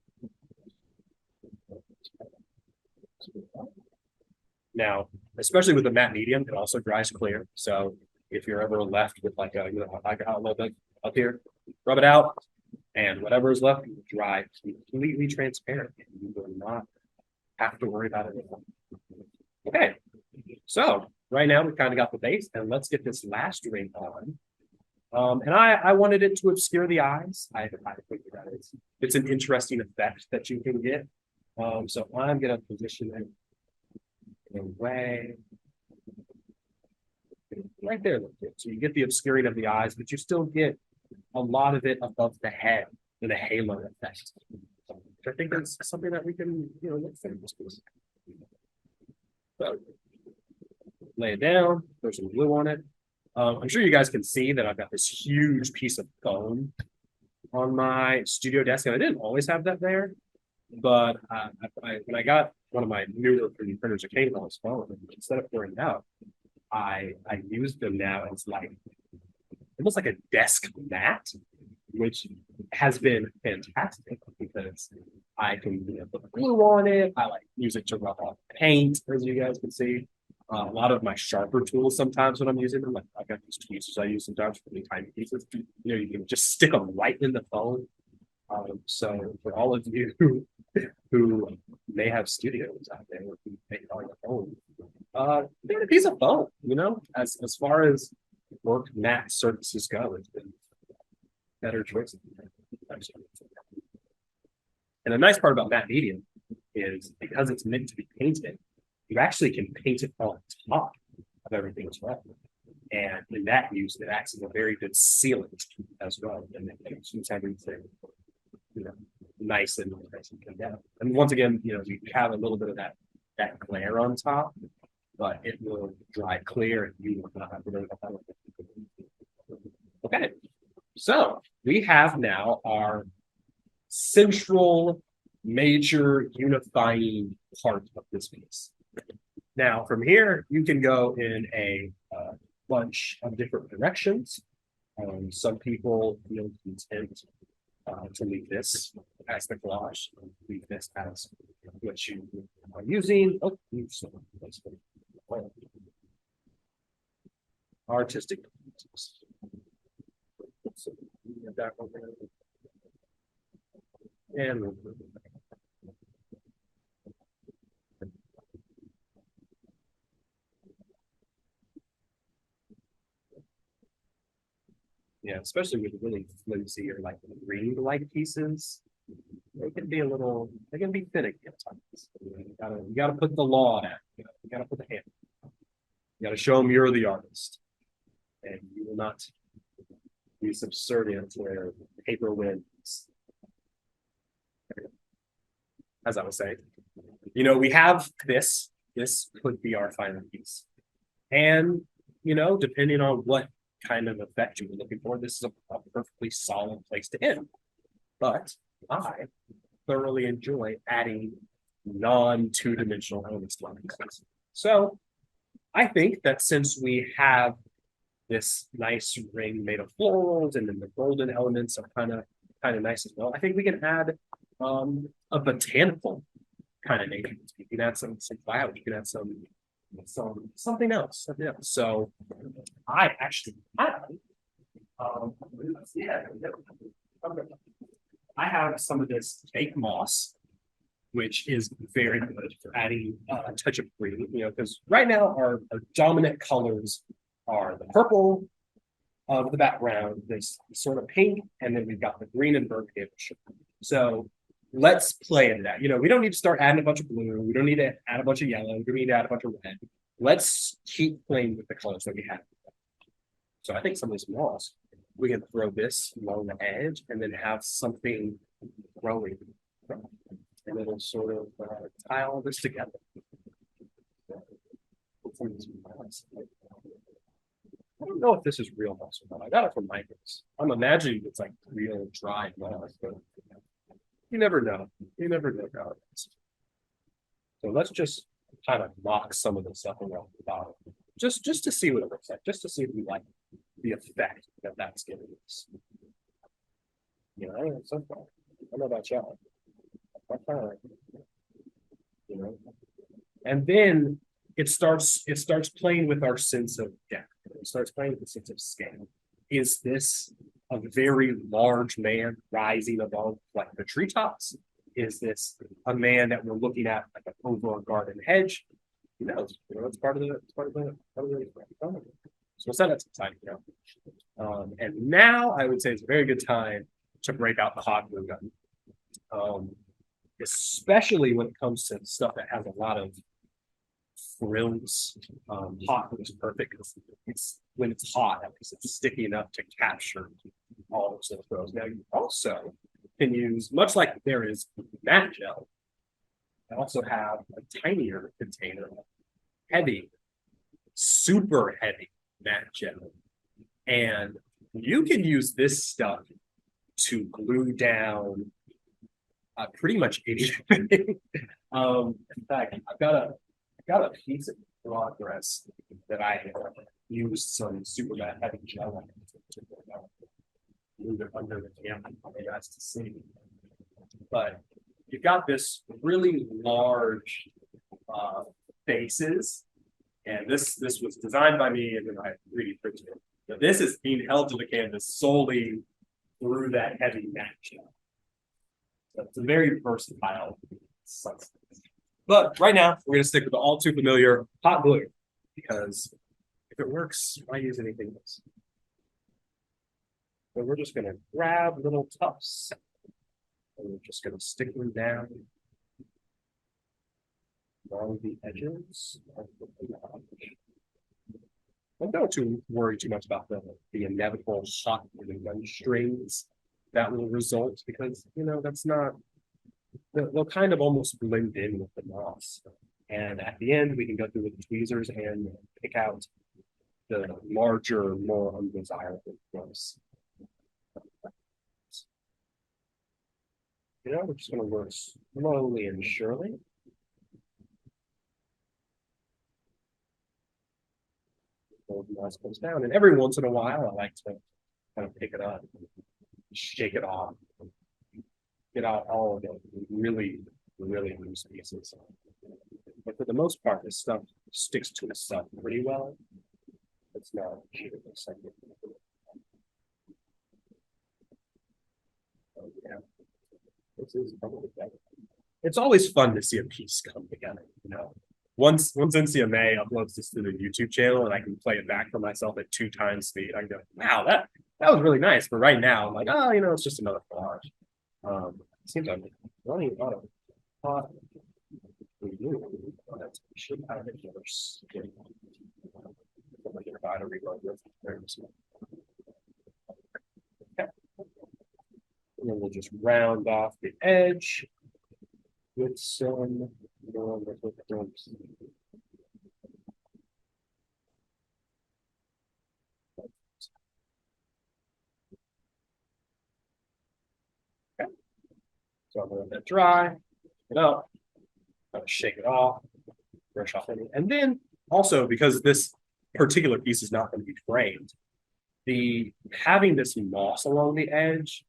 Now, especially with the matte medium, it also dries clear. So if you're ever left with like a, like a little bit up here, rub it out, and whatever is left will dry completely transparent. And you will not have to worry about it anymore. Okay, so right now we've kind of got the base, and let's get this last ring on. And I wanted it to obscure the eyes. I think that it's an interesting effect that you can get. So I'm gonna position it away right there. So you get the obscuring of the eyes, but you still get a lot of it above the head in a halo effect. I think that's something that we can, look for in this piece. So lay it down, throw some glue on it. I'm sure you guys can see that I've got this huge piece of foam on my studio desk, and I didn't always have that there, but when I got one of my newer 3D printers that came on this phone, instead of throwing it out, I use them now as like almost like a desk mat, which has been fantastic because I can put glue on it. I like use it to rub off paint, as you guys can see. A lot of my sharper tools sometimes when I'm using them, like I've got these tweezers I use sometimes for the tiny pieces. You can just stick them right in the phone. So for all of you who may have studios out there who make it on your phone, they're a piece of foam, as far as work matte surfaces go, it's been better choice. And the nice part about matte medium is because it's meant to be painted, you actually can paint it on top of everything as well. And in that use, it acts as a very good sealant as well. And it keeps everything, nice and come down. And once again, you have a little bit of that glare on top, but it will dry clear and you will not have to worry about that. Okay, so we have now our central major unifying part of this piece. Now, from here, you can go in a bunch of different directions. Some people feel content to leave this as the collage, leave this as what you are using. Oh, artistic. And yeah, especially with really flimsy or like ring-like pieces, they can be finicky at times. You gotta put the law down. You gotta put the hand. You gotta show them you're the artist, and you will not be subservient where paper wins. As I was saying, we have this. This could be our final piece, and depending on what kind of effect you were looking for, this is a perfectly solid place to end. But I thoroughly enjoy adding non-two-dimensional elements to our pieces. So I think that since we have this nice ring made of florals and then the golden elements are kind of nice as well, I think we can add a botanical kind of nature. You can add some clouds, you can add something else. So I actually have I have some of this fake moss, which is very good for adding a touch of green, because right now our dominant colors are the purple of the background, this sort of pink, and then we've got the green and burnt orange. So let's play into that. We don't need to start adding a bunch of blue. We don't need to add a bunch of yellow. We don't need to add a bunch of red. Let's keep playing with the colors that we have. So I think some of these moss, we can throw this along the edge and then have something growing. And it'll sort of tie all this together. I don't know if this is real moss or not. I got it from Michael's. I'm imagining it's like real dry moss. You never know. You never know how it is. So let's just kind of mock some of the stuff around the bottom, just to see what it looks like, just to see if we like the effect that that's giving us. You know, so far. I don't know about y'all. You know, and then it starts playing with our sense of depth. It starts playing with the sense of scale. Is this a very large man rising above like the treetops? Is this a man that we're looking at like over a garden hedge? It's part of the. So we'll set that aside, and now I would say it's a very good time to break out the hot glue gun, especially when it comes to stuff that has a lot of frills. Hot glue is perfect because it's when it's hot, at least it's sticky enough to capture all of those frills. Now you also can use, much like there is matte gel, I also have a tinier container, heavy, super heavy matte gel. And you can use this stuff to glue down pretty much anything. In fact, I've got a piece of progress that I used some super matte heavy gel on to move it under the camera for you guys to see. But you've got this really large faces, and this was designed by me, and then I 3D printed it. But this is being held to the canvas solely through that heavy matte gel. So it's a very versatile substance. But right now, we're going to stick with the all too familiar hot glue, because if it works, why use anything else? So we're just going to grab little tufts, and we're just going to stick them down along the edges of the collage. Don't too worry too much about the inevitable hot glue strings that will result, because that's not, they'll kind of almost blend in with the moss. And at the end, we can go through with the tweezers and pick out the larger, more undesirable ones. We're just going to work slowly and surely. The moss comes down, and every once in a while, I like to kind of pick it up, shake it off, get out all of the really, really loose pieces. But for the most part, this stuff sticks to itself pretty well. It's not yeah. This is probably better. It's always fun to see a piece come together, Once NCMA uploads this to the YouTube channel and I can play it back for myself at 2 times speed, I can go, wow, that was really nice. But right now, I'm like, it's just another collage. It seems I'm running out of thought. Should have it first. And then we'll just round off the edge with some dumps. Okay. So I'm gonna let that dry, pick it up, kind of shake it off, brush off any. And then also, because this particular piece is not going to be framed, having this moss along the edge,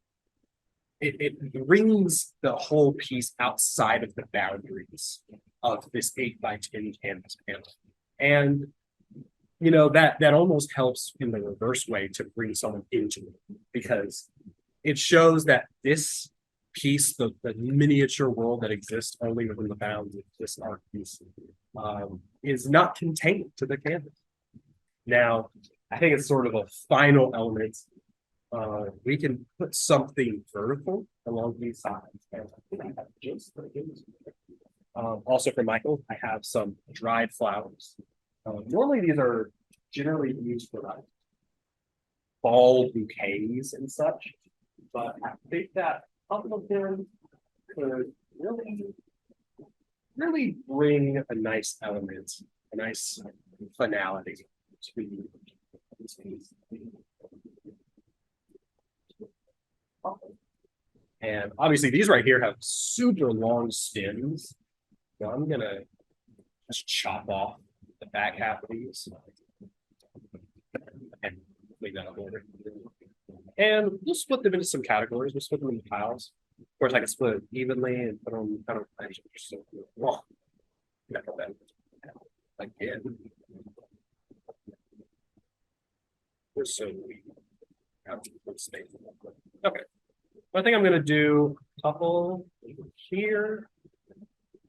it brings the whole piece outside of the boundaries of this 8x10 canvas panel. And that almost helps in the reverse way to bring someone into it, because it shows that this piece, the miniature world that exists only within the bounds of this art piece, is not contained to the canvas. Now, I think it's sort of a final element. We can put something vertical along these sides. Also for Michael, I have some dried flowers. Normally these are generally used for like fall bouquets and such, but I think that a couple of them could really bring a nice element, a nice finality to this piece. And obviously these right here have super long stems. So I'm gonna just chop off the back half of these and leave that over. And we'll split them into some categories. We'll split them into piles. Of course, I can split it evenly and put them kind of so well, again. We're so weak. Okay. I think I'm going to do a couple here,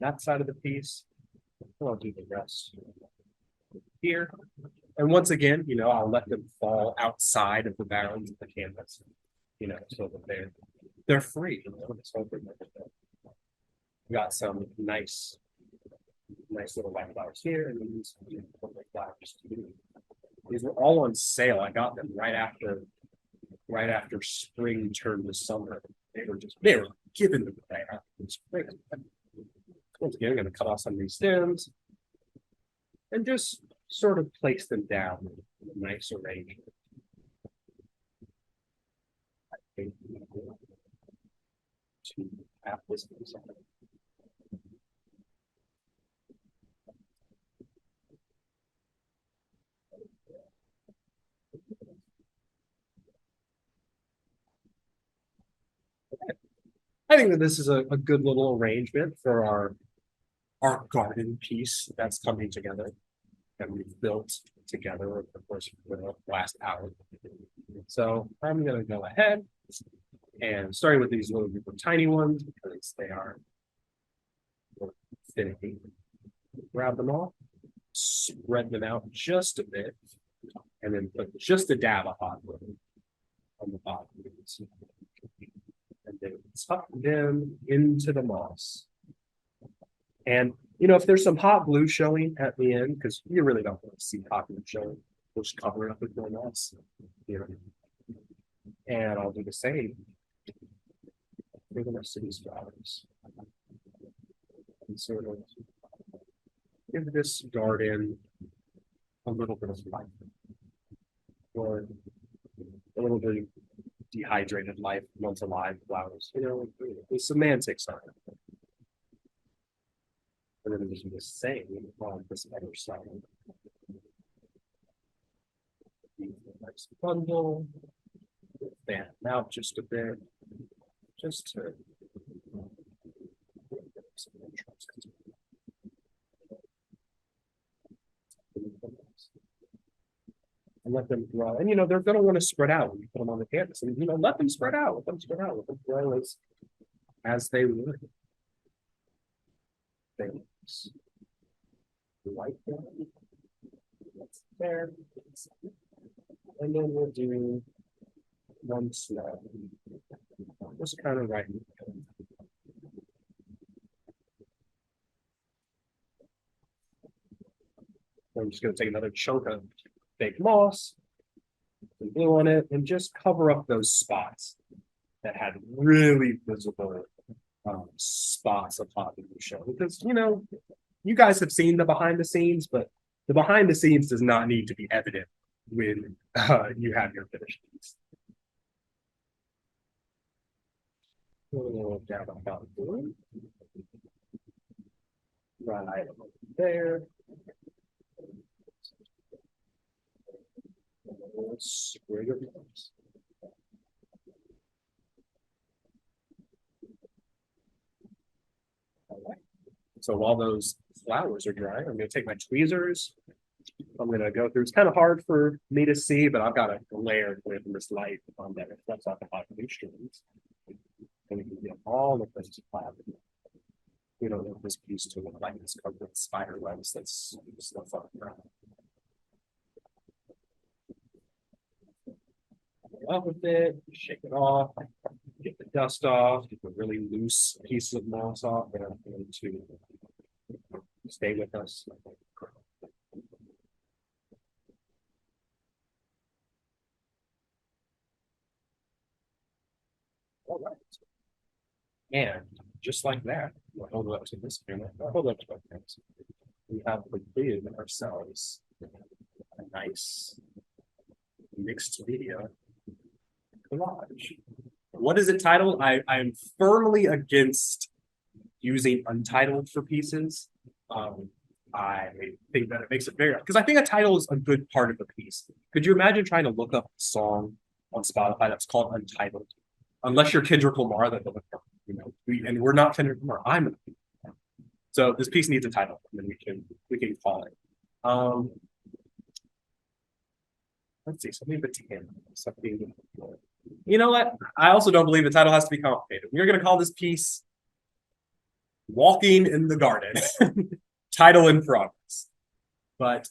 that side of the piece. I'll do the rest here. And once again, I'll let them fall outside of the bounds of the canvas, so that they're free. We got some nice little white flowers here, and these flowers too. These were all on sale. I got them right after spring turned to summer. They were given them away after spring. Once again, I'm going to cut off some of these stems and just sort of place them down in a nice arrangement. To have this piece on it. I think that this is a good little arrangement for our garden piece that's coming together that we've built together over the course of the last hour. So I'm going to go ahead and starting with these little tiny ones because they are finicky. Grab them all, spread them out just a bit, and then put just a dab of hot glue on the bottom. And then tuck them into the moss. And if there's some hot glue showing at the end, because you really don't want to see hot glue showing, we'll just cover it up with more moss. And I'll do the same for the rest of these flowers. And sort of give this garden a little bit of life, or a little bit of dehydrated life, once alive flowers. The semantics on it. And then we do the same on this other side. Nice bundle, fan them out just a bit, just to and let them grow. And they're going to want to spread out when you put them on the canvas. And let them spread out. Let them spread out. Let them grow as they would. Things like that. That's there. And then we'll do one slow. Just kind of right. I'm just going to take another chunk of fake moss, and glue on it, and just cover up those spots that had really visible spots of hot glue show. Because you guys have seen the behind the scenes, but the behind the scenes does not need to be evident when you have your finished piece. Down about glue. Right over there. Sprig of moss. All right. So while those flowers are drying, I'm going to take my tweezers. I'm going to go through. It's kind of hard for me to see, but I've got a glare with this light on that reflects off the bottom of these strings. And we can get all of this flowers. We don't want this piece to look like this covered with spider webs that's stuff on the ground. Up with it, shake it off, get the dust off, get the really loose pieces of moss off that are going to stay with us. All right. And just like that, we'll hold it up to this camera. I'll hold it up to both cameras. We have completed ourselves a nice mixed media collage. What is it titled? I'm firmly against using untitled for pieces. I think that it makes it very because I think a title is a good part of a piece. Could you imagine trying to look up a song on Spotify that's called Untitled? Unless you're Kendrick Lamar, that and we're not Kendrick Lamar. I'm so this piece needs a title, and then we can call it. Let's see, something botanical, something. You know what? I also don't believe the title has to be complicated. We're going to call this piece "Walking in the Garden." Title in progress. But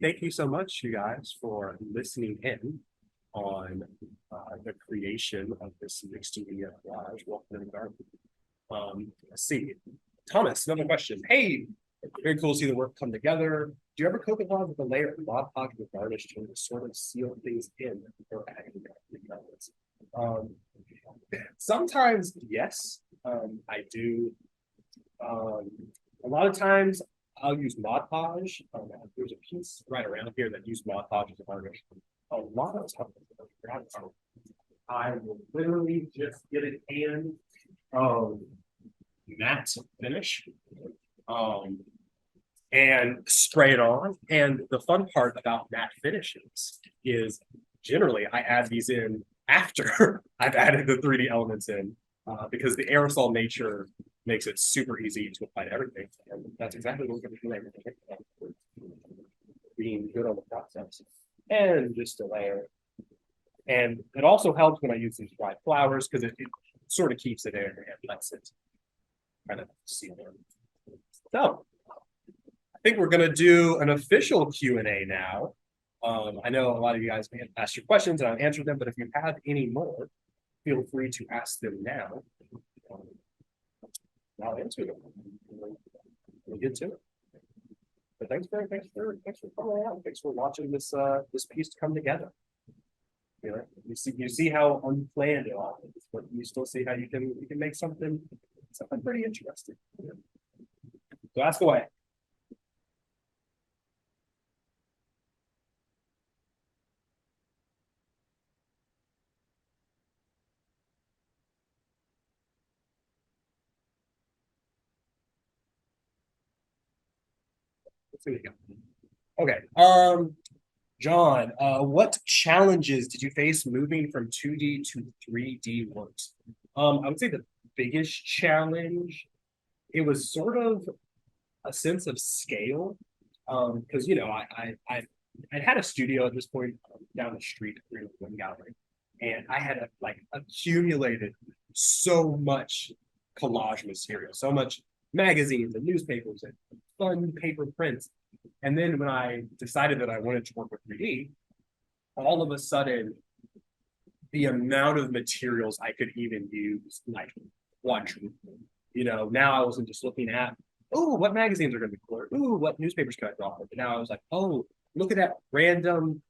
thank you so much, you guys, for listening in on the creation of this mixed media collage, Walking in the Garden. Let's see. Thomas, another question. Hey, very cool to see the work come together. Do you ever coat the log with a layer of Mod Podge with varnish to sort of seal things in before adding elements? Sometimes, yes, I do. A lot of times I'll use Mod Podge. There's a piece right around here that used Mod Podge as a varnish. A lot of times I will literally just get a can of matte finish and spray it on. And the fun part about matte finishes is generally I add these in after I've added the 3D elements in because the aerosol nature makes it super easy to apply to everything. And that's exactly what we're going to do. Being good on the process. And just a layer. And it also helps when I use these dried flowers because it sort of keeps it in and lets it kind of seal in. So I think we're going to do an official Q&A now. I know a lot of you guys may have asked your questions and I've answered them, but if you have any more, feel free to ask them now. I'll answer them. We'll get to it. But thanks for coming out. Thanks for watching this piece come together. You know, you see how unplanned it all is, but you still see how you can make something pretty interesting. So ask away. Okay. John, what challenges did you face moving from 2D to 3D works? I would say the biggest challenge, it was sort of a sense of scale. Because I had a studio at this point down the street at one gallery, and I had accumulated so much collage material, so much magazines and newspapers and fun paper prints. And then when I decided that I wanted to work with 3D, all of a sudden, the amount of materials I could even use, quadrupled. Now I wasn't just looking at, oh, what magazines are going to be colored? Ooh, what newspapers can I draw? But now I was like, oh, look at that random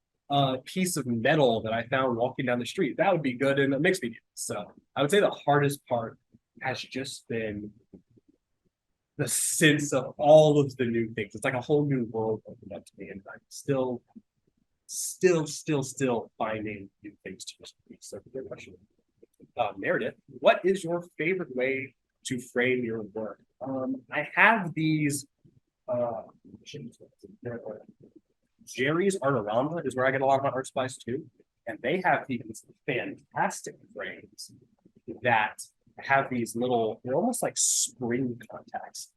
piece of metal that I found walking down the street. That would be good in a mixed media. So I would say the hardest part has just been the sense of all of the new things. It's like a whole new world opened up to me, and I'm still finding new things to use. So good question. Meredith, what is your favorite way to frame your work? I have these Jerry's Artorama is where I get a lot of my art supplies too. And they have these fantastic frames that have these little, they're almost like spring contacts.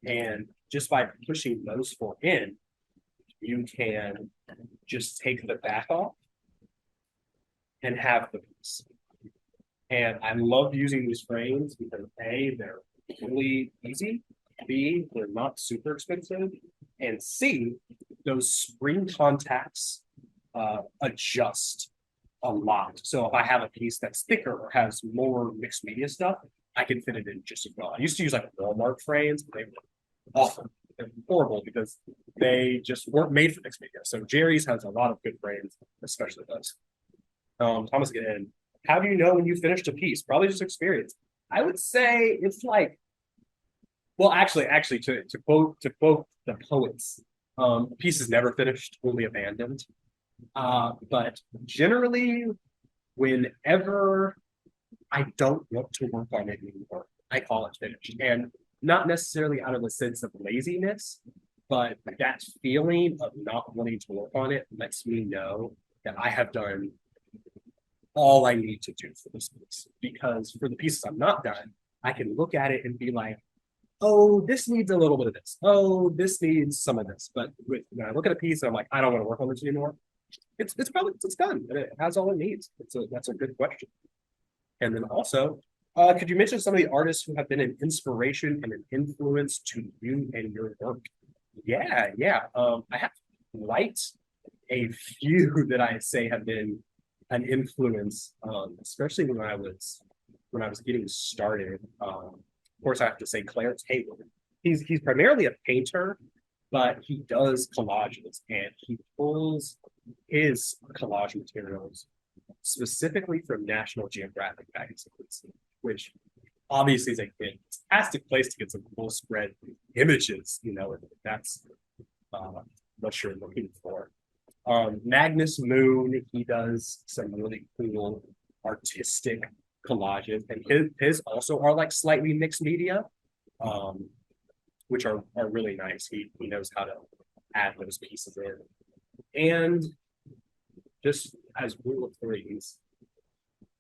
And just by pushing those four in, you can just take the back off and have the piece. And I love using these frames because A, they're really easy, B, they're not super expensive, and C, those spring contacts adjust a lot. So if I have a piece that's thicker or has more mixed media stuff, I can fit it in just as well. I used to use Walmart frames, but they were awful. They're horrible because they just weren't made for mixed media. So Jerry's has a lot of good frames, especially those. Thomas again. How do you know when you finished a piece? Probably just experience. I would say it's actually, to quote the poets, piece is never finished, only abandoned. But generally, whenever I don't want to work on it anymore. I call it finished. And not necessarily out of a sense of laziness, but that feeling of not wanting to work on it lets me know that I have done all I need to do for this piece. Because for the pieces I'm not done, I can look at it and be like, oh, this needs a little bit of this. Oh, this needs some of this. But when I look at a piece and I'm like, I don't want to work on this anymore, it's probably it's done. And it has all it needs. That's a good question. And then also, could you mention some of the artists who have been an inspiration and an influence to you and your work? Yeah. I have quite a few that I say have been an influence, especially when I was getting started. Of course, I have to say Claire Taylor. He's primarily a painter, but he does collages and he pulls his collage materials specifically from National Geographic magazines, which obviously is a fantastic place to get some full spread images, if that's what you're looking for. Magnus Moon, he does some really cool artistic collages, and his also are like slightly mixed media, which are really nice. He knows how to add those pieces in. And just as rule of threes,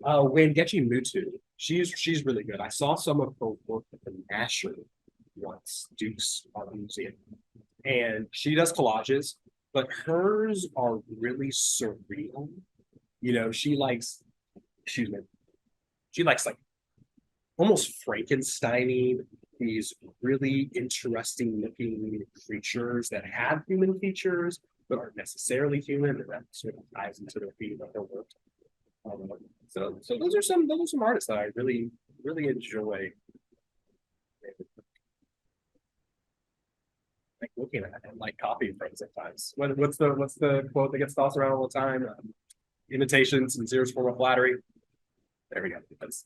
Wangechi Mutu, she's really good. I saw some of her work at the Nasher once, Duke's Art Museum, and she does collages, but hers are really surreal. She likes, excuse me, she likes like almost Frankenstein, these really interesting looking creatures that have human features but aren't necessarily human, and that sort of ties into the theme of her work. So those are some artists that I really enjoy. Like looking at and like copying from sometimes. What's the quote that gets tossed around all the time? Imitation, sincere form of flattery. There we go. That's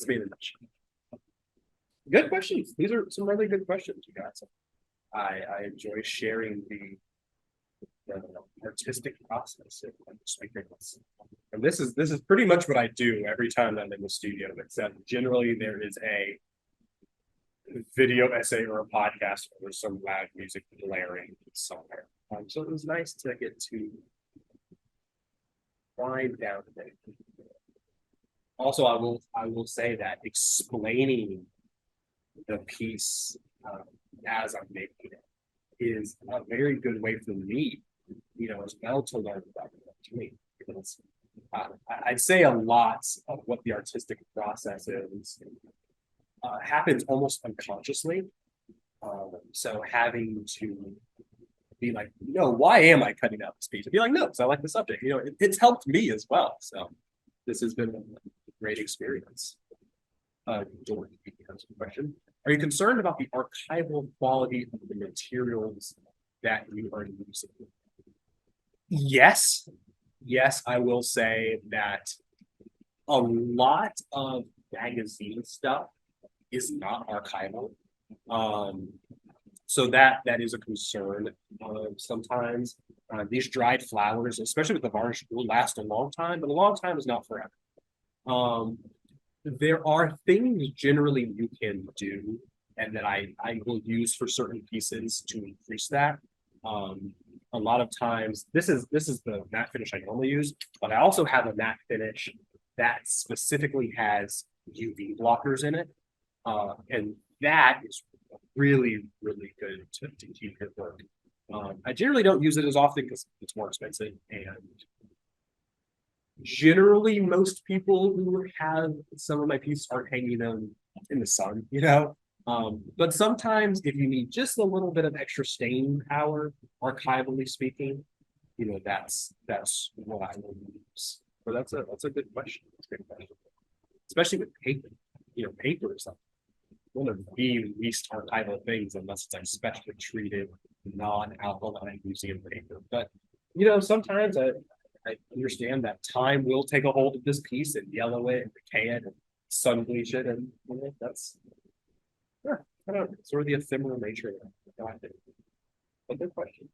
me in a nutshell. Good questions. These are some really good questions, you guys. I enjoy sharing the artistic process of speakers. And this is pretty much what I do every time I'm in the studio, except generally there is a video essay or a podcast or some loud music blaring somewhere. So it was nice to get to wind down a bit. Also, I will say that explaining the piece as I'm making it is a very good way for me, as well to learn about it to me. Because I'd say a lot of what the artistic process is happens almost unconsciously. So having to be like, why am I cutting out this piece? And be like, no, because I like the subject. It's helped me as well. So this has been a great experience. Dorothy has a question. Are you concerned about the archival quality of the materials that you are using? Yes, I will say that a lot of magazine stuff is not archival. So that is a concern. Sometimes these dried flowers, especially with the varnish, will last a long time, but a long time is not forever. There are things generally you can do, and that I will use for certain pieces to increase that. A lot of times, this is the matte finish I normally use, but I also have a matte finish that specifically has UV blockers in it, and that is really good to keep it work. I generally don't use it as often because it's more expensive, and generally most people who have some of my pieces aren't hanging them in the sun, but sometimes if you need just a little bit of extra staying power, archivally speaking, that's what I will use. But that's a good question. That's a good question. Especially with paper. Paper is one of the least archival things unless it's like specially treated non-alkaline museum paper. But sometimes I understand that time will take a hold of this piece and yellow it and decay it and sun bleach it, and that's I don't know, sort of the ephemeral nature of it. But good question.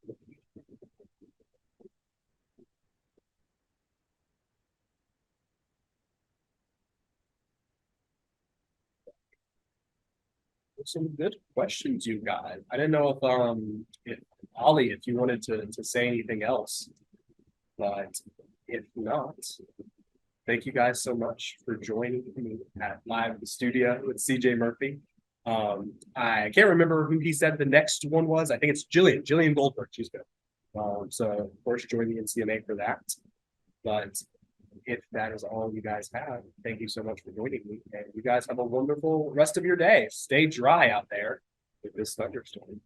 some good questions you got. I didn't know if Ollie, if you wanted to say anything else, but if not, thank you guys so much for joining me at Live in the Studio with CJ Murphy. I can't remember who he said the next one was. I think it's Jillian Goldberg. She's good. So of course, join the NCMA for that. But if that is all you guys have, thank you so much for joining me. And you guys have a wonderful rest of your day. Stay dry out there with this thunderstorm.